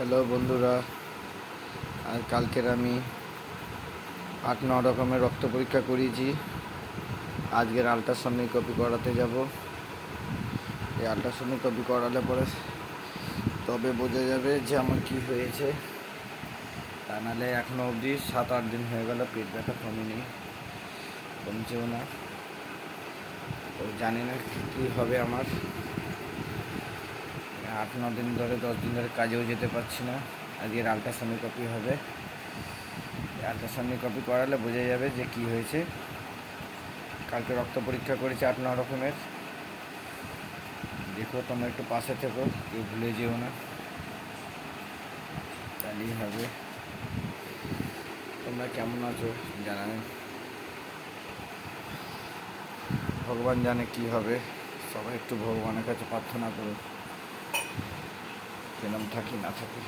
Hello বন্ধুরা, আর কালকের আমি 8-9 রকমের রক্ত পরীক্ষা করিয়েছি। আজকের আলট্রাসনোগ্রাফি করাতে যাব। এই আলট্রাসনোগ্রাফি করালে পরে তবে বোঝা যাবে যে আমার কি হয়েছে। তা নাহলে এখনও অবধি 7-8 দিন হয়ে গেল পেট ব্যথা কমেনি, কমছেও না। তো জানি না কী হবে আমার। 8-9 দিন ধরে 10 দিন ধরে কাজেও যেতে পারছি না। আজকের আলট্রাসনোগ্রাফি হবে। আলট্রাসনোগ্রাফি করালে বোঝা যাবে যে কি হয়েছে। কালকে রক্ত পরীক্ষা করেছি 8-9 রকমের। দেখো, তোমরা একটু পাশে থেকো, কেউ ভুলে যেও না, তাহলেই হবে। তোমরা কেমন আছো জানাবেন। ভগবান জানে কি হবে। সবাই একটু ভগবানের কাছে প্রার্থনা করো, কেরম থাকি না থাকি।